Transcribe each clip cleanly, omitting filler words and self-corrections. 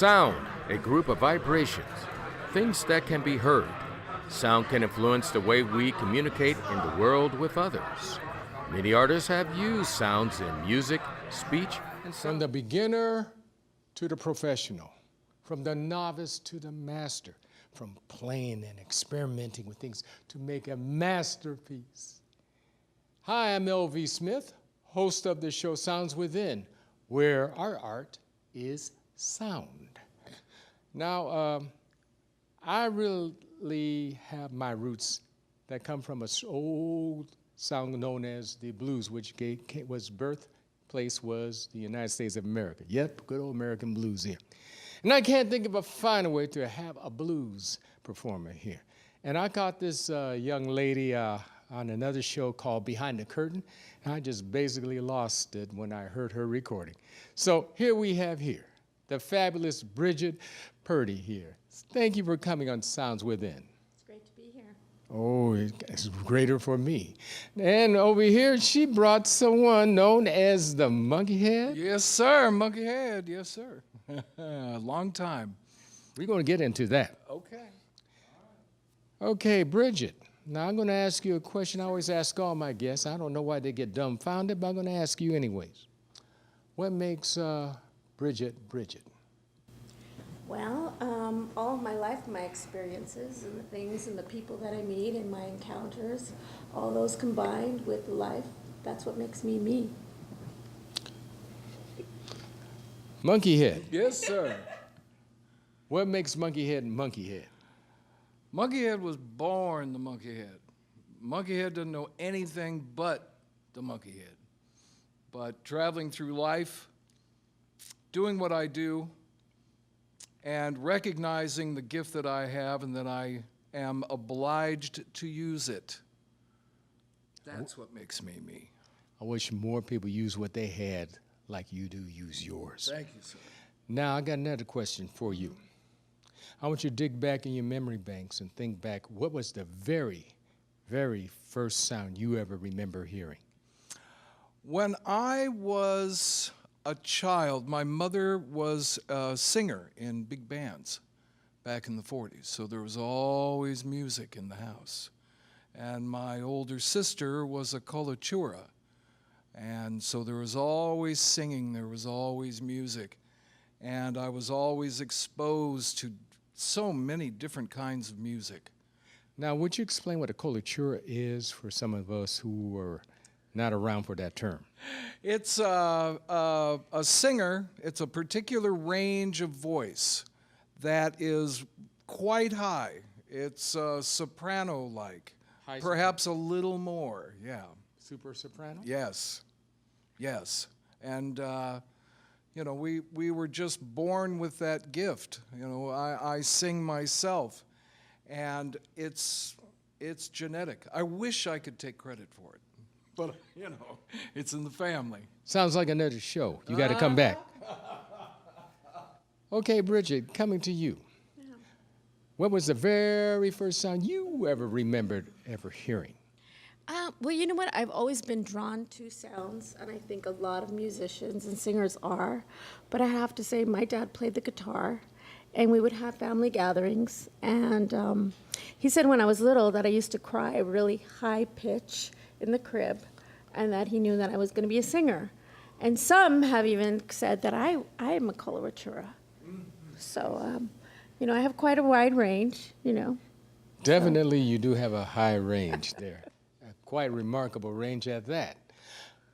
Sound, a group of vibrations, things that can be heard. Sound can influence the way we communicate in the world with others. Many artists have used sounds in music, speech, and from the beginner to the professional, from the novice to the master, from playing and experimenting with things to make a masterpiece. Hi, I'm L.V. Smith, host of the show Sounds Within, where our art is sound. Now, I really have my roots that come from an old sound known as the blues, which birthplace was the United States of America. Yep, good old American blues here. And I can't think of a finer way to have a blues performer here. And I caught this young lady on another show called Behind the Curtain, and I just basically lost it when I heard her recording. So here we have the fabulous Bigette Purdy here. Thank you for coming on Sounds Within. It's great to be here. Oh, it's greater for me. And over here, she brought someone known as the Munkihaid. Yes, sir, Munkihaid, yes, sir. Long time. We're going to get into that. Okay. Okay, Brigete. Now, I'm going to ask you a question I always ask all my guests. I don't know why they get dumbfounded, but I'm going to ask you anyways. What makes Brigete Brigete? Well, all of my life, my experiences and the things and the people that I meet and my encounters, all those combined with life, that's what makes me me. Munkihaid. Yes, sir. What makes Munkihaid Munkihaid? Munkihaid was born the Munkihaid. Munkihaid doesn't know anything but the Munkihaid. But traveling through life, doing what I do, and recognizing the gift that I have and that I am obliged to use it. That's what makes me me. I wish more people use what they had like you do use yours. Thank you, sir. Now, I got another question for you. I want you to dig back in your memory banks and think back, what was the very, very first sound you ever remember hearing? When I was a child, my mother was a singer in big bands back in the 40s, so there was always music in the house. And my older sister was a coloratura, and so there was always singing, there was always music, and I was always exposed to so many different kinds of music. Now, would you explain what a coloratura is for some of us who were not around for that term? It's a singer. It's a particular range of voice that is quite high. It's soprano-like, perhaps a little more, yeah. Super soprano? Yes, yes. And, you know, we were just born with that gift. You know, I sing myself, and it's genetic. I wish I could take credit for it. But, you know, it's in the family. Sounds like another show. You got to come back. Okay, Brigete, coming to you. Yeah. What was the very first sound you ever remembered ever hearing? Well, you know what? I've always been drawn to sounds, and I think a lot of musicians and singers are. But I have to say, my dad played the guitar, and we would have family gatherings. And he said when I was little that I used to cry really high pitch in the crib, and that he knew that I was going to be a singer. And some have even said that I am a coloratura. So, you know, I have quite a wide range, you know. Definitely you do have a high range there. A quite remarkable range at that.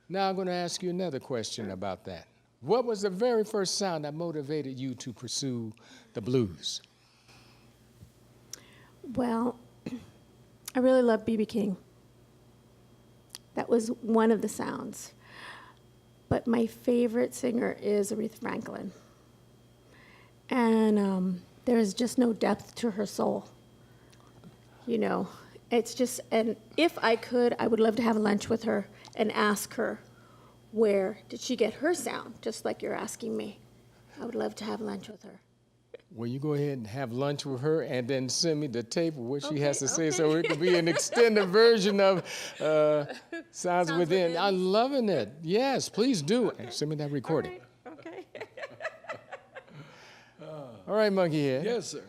Now I'm going to ask you another question about that. What was the very first sound that motivated you to pursue the blues? Well, I really love B.B. King. That was one of the sounds. But my favorite singer is Aretha Franklin. And there's just no depth to her soul. You know, it's just, and if I could, I would love to have lunch with her and ask her, where did she get her sound? Just like you're asking me. I would love to have lunch with her. Well, you go ahead and have lunch with her and then send me the tape of what she has to say so it could be an extended version of Sounds Within. I'm loving it. Yes, please do. Send me that recording. All right. Okay. All right, Munkihaid. Yes, sir.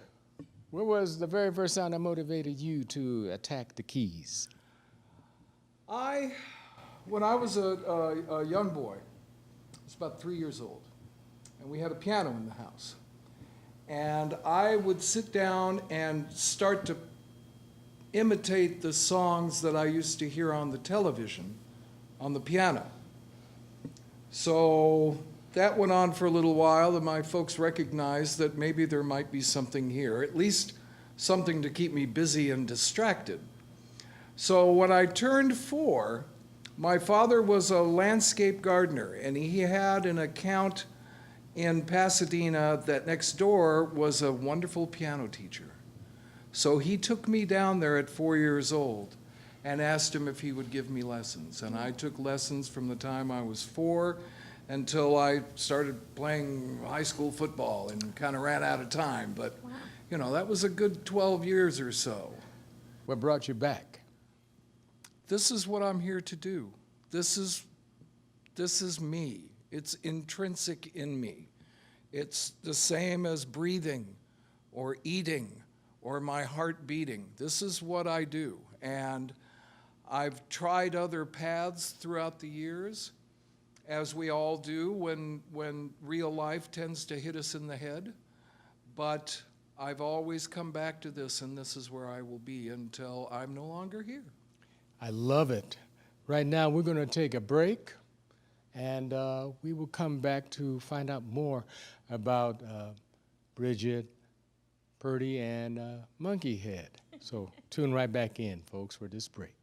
What was the very first sound that motivated you to attack the keys? When I was a young boy, I was about 3 years old, and we had a piano in the house. And I would sit down and start to imitate the songs that I used to hear on the television on the piano. So that went on for a little while, and my folks recognized that maybe there might be something here, at least something to keep me busy and distracted. So when I turned 4, my father was a landscape gardener, and he had an account in Pasadena that next door was a wonderful piano teacher. So he took me down there at 4 years old and asked him if he would give me lessons. And I took lessons from the time I was 4 until I started playing high school football and kind of ran out of time. But, you know, that was a good 12 years or so. What brought you back? This is what I'm here to do. This is me. It's intrinsic in me. It's the same as breathing or eating or my heart beating. This is what I do. And I've tried other paths throughout the years, as we all do when real life tends to hit us in the head. But I've always come back to this, and this is where I will be until I'm no longer here. I love it. Right now, we're going to take a break, and we will come back to find out more about Bigette Purdy and Munkihaid. So tune right back in, folks, for this break.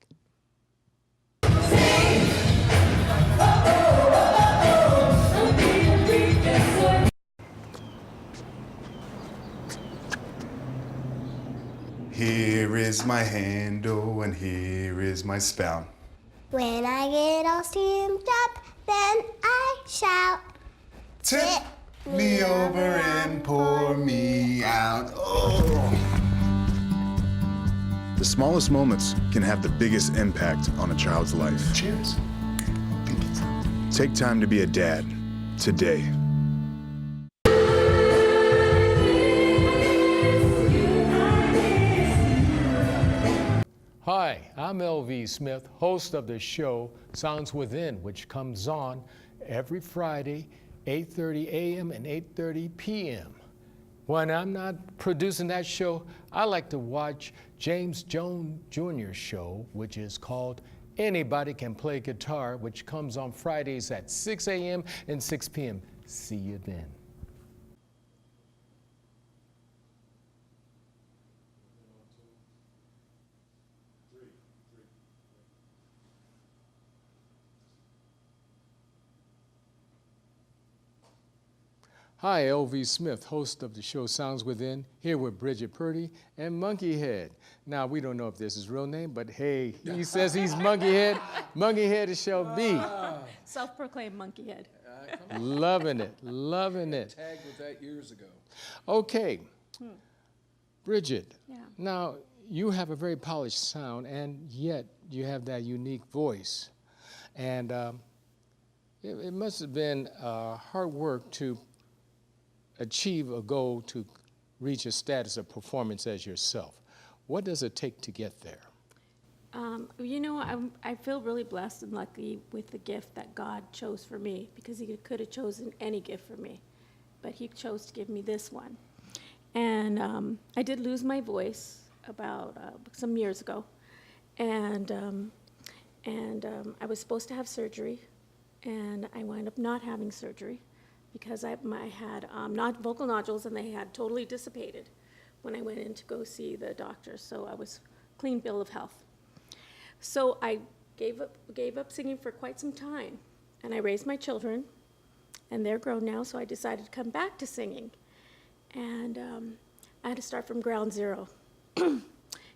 Here is my handle and here is my spout. When I get all steamed up, then I shout. Tip me over and pour me out. Oh. The smallest moments can have the biggest impact on a child's life. Cheers. Take time to be a dad today. Hi, I'm LV Smith, host of the show Sounds Within, which comes on every Friday, 8:30 a.m. and 8:30 p.m. When I'm not producing that show, I like to watch James Jones Jr.'s show, which is called Anybody Can Play Guitar, which comes on Fridays at 6 a.m. and 6 p.m. See you then. Hi, LV Smith, host of the show Sounds Within, here with Bigette Purdy and Munkihaid. Now, we don't know if this is his real name, but hey, he says he's Munkihaid. Munkihaid it shall be. Self-proclaimed Munkihaid. Loving it, loving it. Tagged with that years ago. Okay, Bigette, Yeah. now you have a very polished sound, and yet you have that unique voice. And it must have been hard work to achieve a goal to reach a status of performance as yourself. What does it take to get there? You know, I feel really blessed and lucky with the gift that God chose for me, because he could have chosen any gift for me, but he chose to give me this one. And I did lose my voice about some years ago, and I was supposed to have surgery, and I wound up not having surgery, because I had not vocal nodules, and they had totally dissipated when I went in to go see the doctor. So I was clean bill of health. So I gave up singing for quite some time, and I raised my children, and they're grown now. So I decided to come back to singing, and I had to start from ground zero,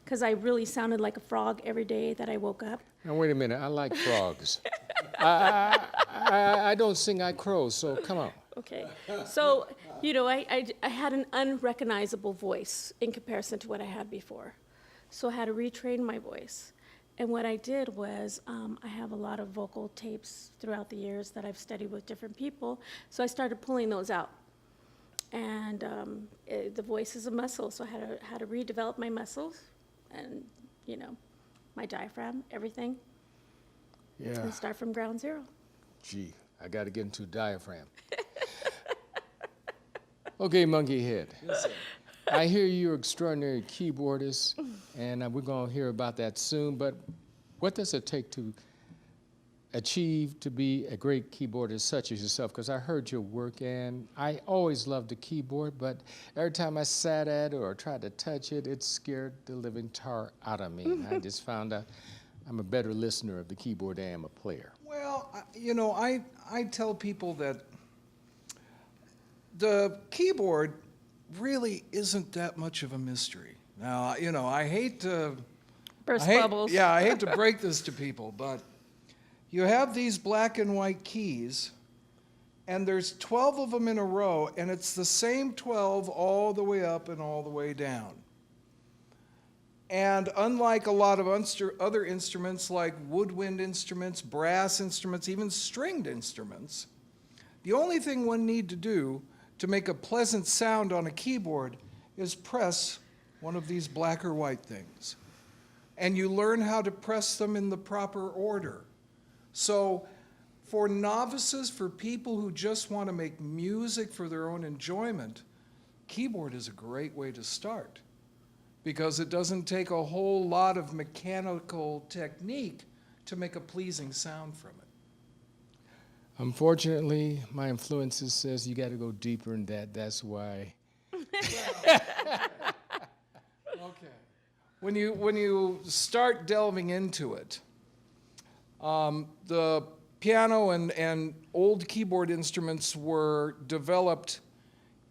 because I really sounded like a frog every day that I woke up. Now, wait a minute, I like frogs. I don't sing, I crow, so come on. Okay, so, you know, I had an unrecognizable voice in comparison to what I had before. So I had to retrain my voice. And what I did was, I have a lot of vocal tapes throughout the years that I've studied with different people, so I started pulling those out. And the voice is a muscle, so I had to redevelop my muscles and, you know, my diaphragm, everything, Yeah. and start from ground zero. Gee, I got to get into diaphragm. Okay, Munkihaid. Yes, sir. I hear you're an extraordinary keyboardist, and we're going to hear about that soon, but what does it take to achieve to be a great keyboardist such as yourself? Because I heard your work, and I always loved the keyboard, but every time I sat at it or tried to touch it, it scared the living tar out of me. And I just found out I'm a better listener of the keyboard than I am a player. Well, you know, I tell people that the keyboard really isn't that much of a mystery. Now, you know, I hate to Bubbles. Yeah, I hate to break this to people, but you have these black and white keys, and there's 12 of them in a row, and it's the same 12 all the way up and all the way down. And unlike a lot of other instruments like woodwind instruments, brass instruments, even stringed instruments, the only thing one need to do to make a pleasant sound on a keyboard is press one of these black or white things. And you learn how to press them in the proper order. So for novices, for people who just want to make music for their own enjoyment, keyboard is a great way to start, because it doesn't take a whole lot of mechanical technique to make a pleasing sound from it. Unfortunately, my influences says you got to go deeper in that. That's why. Okay. When you start delving into it, the piano and old keyboard instruments were developed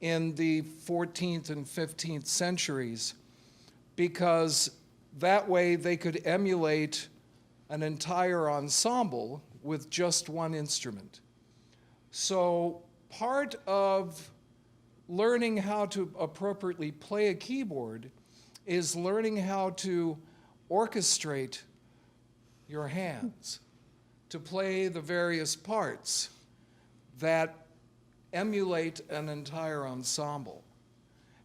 in the 14th and 15th centuries because that way they could emulate an entire ensemble with just one instrument. So part of learning how to appropriately play a keyboard is learning how to orchestrate your hands to play the various parts that emulate an entire ensemble.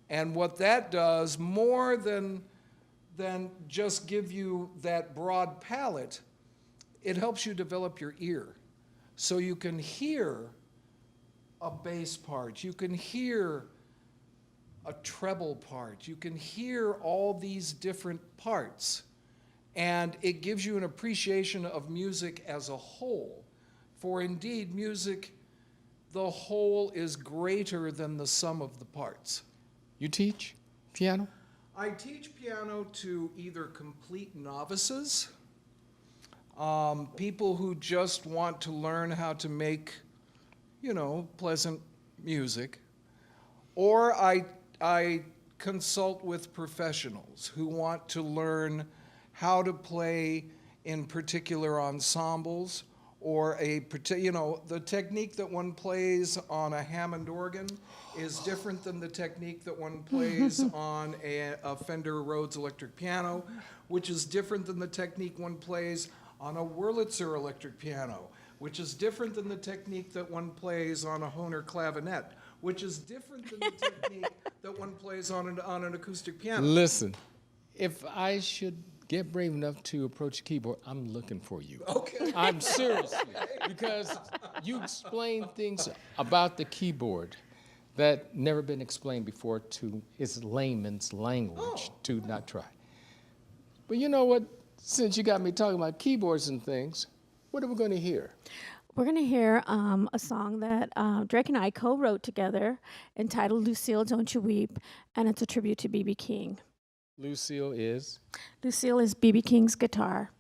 And what that does, more than just give you that broad palette, it helps you develop your ear. So you can hear a bass part, you can hear a treble part, you can hear all these different parts. And it gives you an appreciation of music as a whole. For indeed, music, the whole is greater than the sum of the parts. You teach piano? I teach piano to either complete novices, people who just want to learn how to make, you know, pleasant music, or I consult with professionals who want to learn how to play in particular ensembles, or the technique that one plays on a Hammond organ is different than the technique that one plays on a Fender Rhodes electric piano, which is different than the technique one plays on a Wurlitzer electric piano, which is different than the technique that one plays on a Hohner clavinet, which is different than the technique that one plays on an acoustic piano. Listen, if I should get brave enough to approach a keyboard, I'm looking for you. Okay. I'm seriously, because you explain things about the keyboard that never been explained before to its layman's language to not try. But you know what? Since you got me talking about keyboards and things, what are we going to hear? We're going to hear a song that Drake and I co-wrote together entitled Lucille, Don't You Weep, and it's a tribute to B.B. King. Lucille is? Lucille is B.B. King's guitar,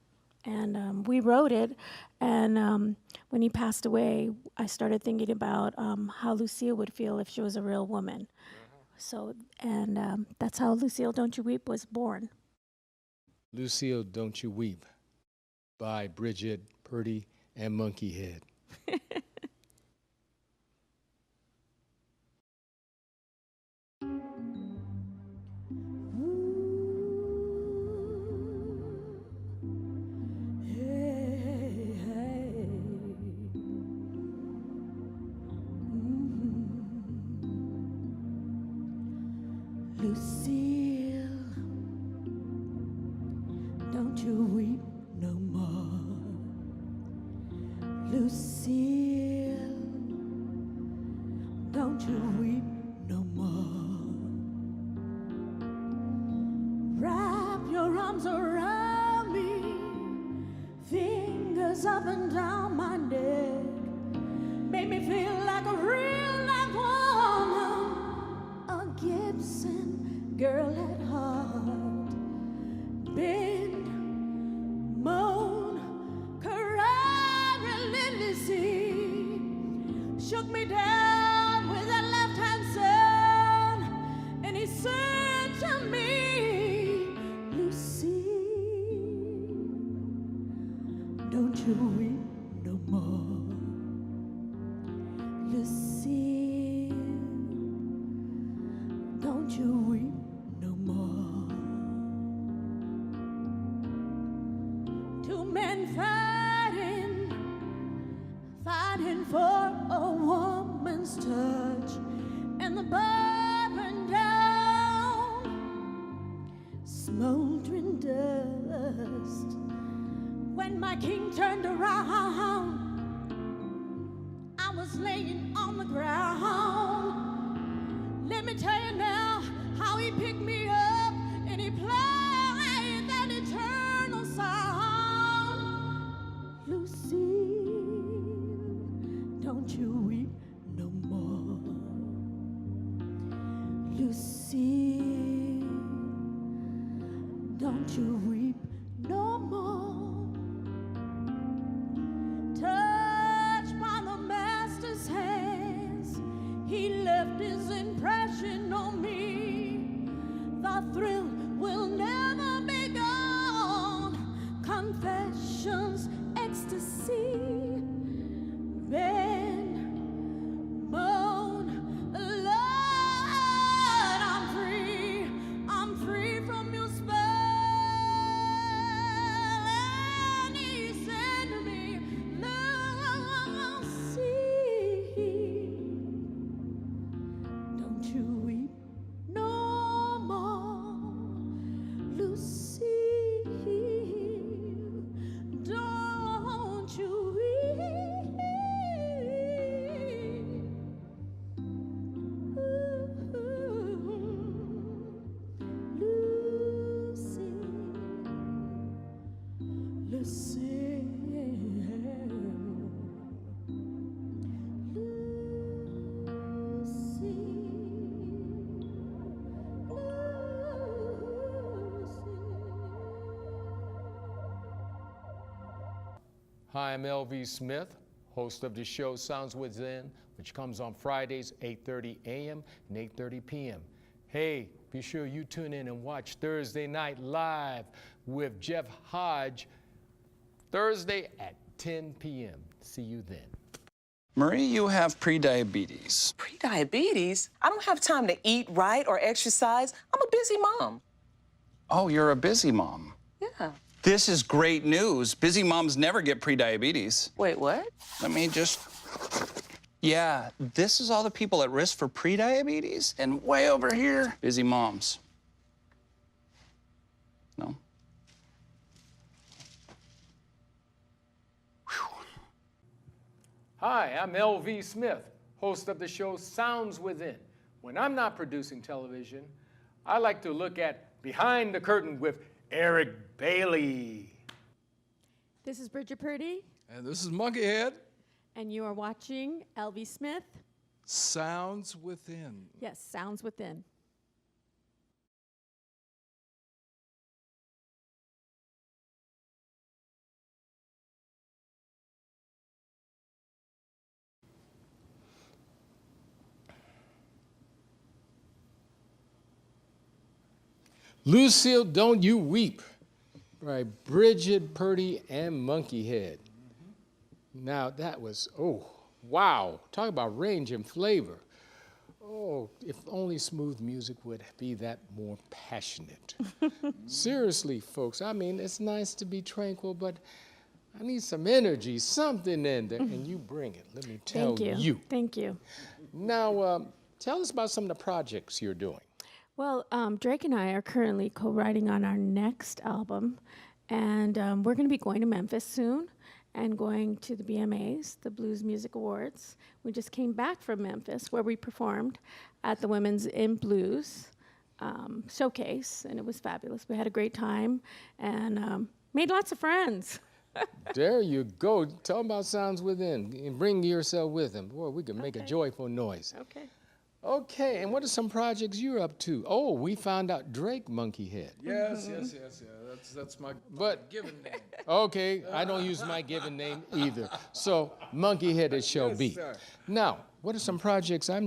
and we wrote it, and when he passed away, I started thinking about how Lucille would feel if she was a real woman. So, and that's how Lucille, Don't You Weep was born. Lucille, Don't You Weep by Bigette Purdy and Munkihaid. Lucille, don't you weep no more. Lucille, don't you weep no more. Wrap your arms around me, fingers up and down my neck. Make me feel like a real life woman, a Gibson girl at heart. Bend, moan, cry relentlessly. Shook me down with that left-hand sun, and he said to me, Lucy, don't you weep no more. Lucy, don't you weep no more. Two men fighting for a woman's touch, and the burned down, smoldering dust. When my king turned around, I was laying on the ground. Let me tell you now how he picked me up and he played that eternal sound. Lucille, don't you weep no more. Lucille, don't you weep no more. Touched by the master's hands, he left his impression on me. The thrill will never be gone. Confessions, ecstasy, bend, moan, Lord, I'm free from your spell. And he said to me, Lucy, don't you weep no more. Lucy, don't you weep. Lucy, Hi, I'm LV Smith, host of the show Sounds Within, which comes on Fridays, 8:30 a.m. and 8:30 p.m. Hey, be sure you tune in and watch Thursday Night Live with Jeff Hodge, Thursday at 10 p.m. See you then. Marie, you have prediabetes. Prediabetes? I don't have time to eat right or exercise. I'm a busy mom. Oh, you're a busy mom. Yeah. This is great news. Busy moms never get prediabetes. Wait, what? Let me just... Yeah, this is all the people at risk for prediabetes, and way over here, busy moms. No? Hi, I'm LV Smith, host of the show Sounds Within. When I'm not producing television, I like to look at Behind the Curtain with Eric Bailey. This is Bigette Purdy, And this is Munkihaid. and you are watching LV Smith. Sounds Within. Yes, Sounds Within. Lucille, Don't You Weep by Bigette Purdy and Munkihaid. Now that was, oh, wow. Talk about range and flavor. Oh, if only smooth music would be that more passionate. Seriously, folks, I mean, it's nice to be tranquil, but I need some energy, something in there, and you bring it, let me tell Thank you. you. Thank you. Now, tell us about some of the projects you're doing. Well, Drake and I are currently co-writing on our next album, and we're going to be going to Memphis soon and going to the BMAs, the Blues Music Awards. We just came back from Memphis, where we performed at the Women's in Blues showcase, and it was fabulous. We had a great time and made lots of friends. There you go. Tell them about Sounds Within and bring yourself with them. Boy, we can make a joyful noise. Okay. Okay, and what are some projects you're up to? Oh, we found out Drake Munkihaid. Yes. That's my given name. Okay, I don't use my given name either. So, Munkihaid it shall be. sir. Now, what are some projects? I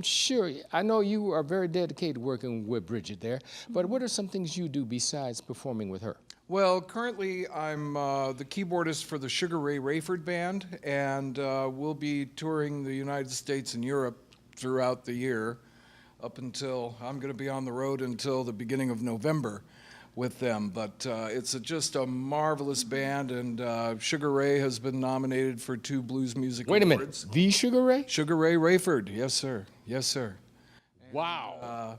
know you are very dedicated working with Brigete there, but what are some things you do besides performing with her? Well, currently I'm the keyboardist for the Sugar Ray Rayford Band, and we'll be touring the United States and Europe throughout the year up until, I'm going to be on the road until the beginning of November with them. But it's just a marvelous band, and Sugar Ray has been nominated for 2 Blues Music Wait a Awards. minute, the Sugar Ray? Sugar Ray Rayford, yes sir, yes sir. Wow.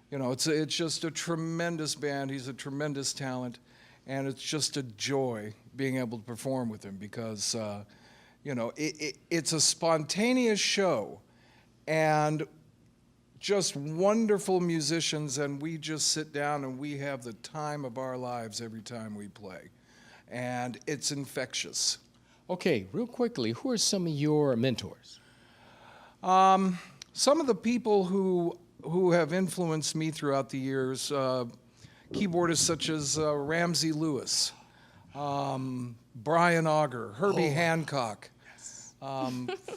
You know, it's just a tremendous band. He's a tremendous talent, and it's just a joy being able to perform with him because, you know, it's a spontaneous show, and just wonderful musicians, and we just sit down and we have the time of our lives every time we play, and it's infectious. Okay, real quickly, who are some of your mentors? Some of the people who have influenced me throughout the years, keyboardists such as Ramsey Lewis, Brian Auger, Herbie Hancock,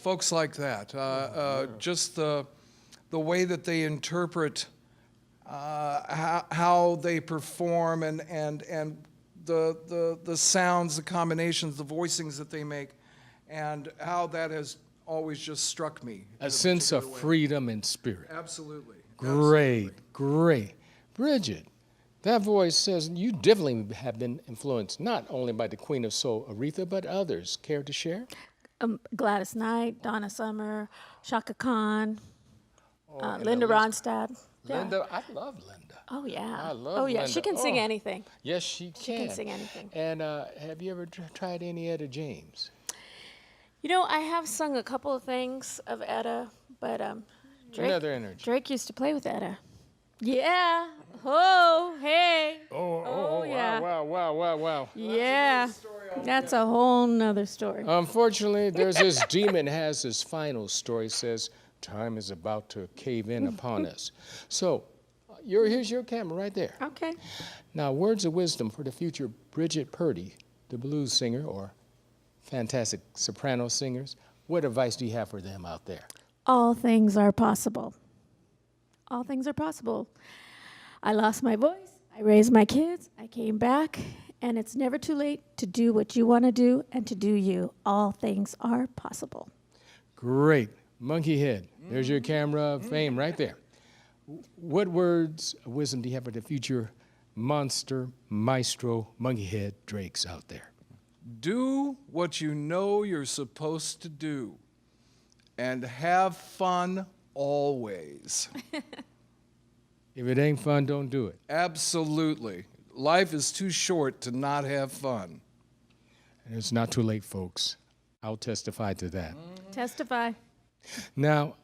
folks like that. Just the way that they interpret how they perform and the sounds, the combinations, the voicings that they make, and how that has always just struck me. A sense of freedom and spirit. Absolutely. Great, great. Brigete, that voice says you definitely have been influenced not only by the Queen of Soul, Aretha, but others. Care to share? Gladys Knight, Donna Summer, Shaka Khan, Linda Ronstadt. Yeah. Linda, I love Linda. Oh, yeah. I love Oh, yeah. Linda. She can sing Oh. anything. Yes, she can. She can sing anything. And have you ever tried any Etta James? You know, I have sung a couple of things of Etta, but Another energy. Drake used to play with Etta. Yeah. Oh, hey. Oh, yeah. Wow. Yeah. That's a whole nother story. Unfortunately, there's this demon has his final story, says time is about to cave in upon us. So, here's your camera right there. Okay. Now, words of wisdom for the future Bigette Purdy, the blues singer or fantastic soprano singers. What advice do you have for them out there? All things are possible. All things are possible. I lost my voice. I raised my kids. I came back. And it's never too late to do what you want to do and to do you. All things are possible. Great. Munkihaid. There's your camera of fame right there. What words of wisdom do you have for the future monster, maestro, Munkihaid Drakes out there? Do what you know you're supposed to do, and have fun always. If it ain't fun, don't do it. Absolutely. Life is too short to not have fun. And it's not too late, folks. I'll testify to that. Testify. Now,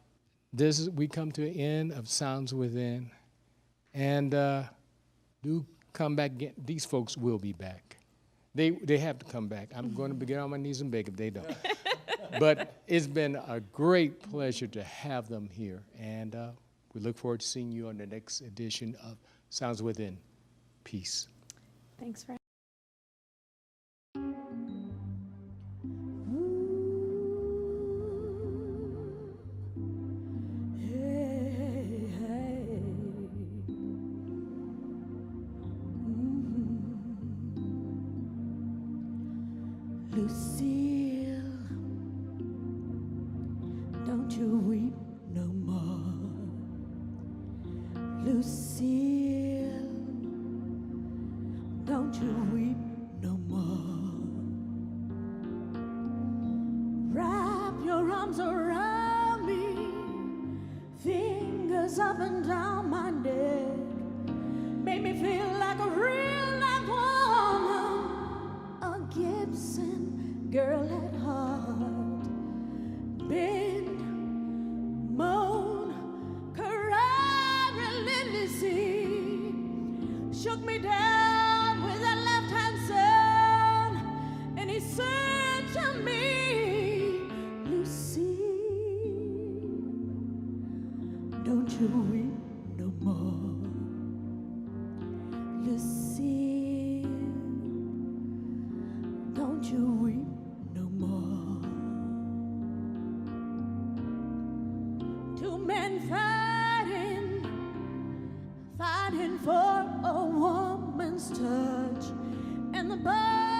we come to the end of Sounds Within, and do come back again. These folks will be back. They have to come back. I'm going to get on my knees and beg if they don't. But it's been a great pleasure to have them here, and we look forward to seeing you on the next edition of Sounds Within. Peace. Thanks for Lucille, don't you weep no more. Lucille, don't you weep no more. Wrap your arms around me, fingers up and down my neck. girl at heart. Bend, moan, cry, relentlessly. Shook me down with that left-hand sun, and he said to me, Lucy, don't you weep no more. Lucy, don't you weep no more. Two men fighting for a woman's touch, and the bird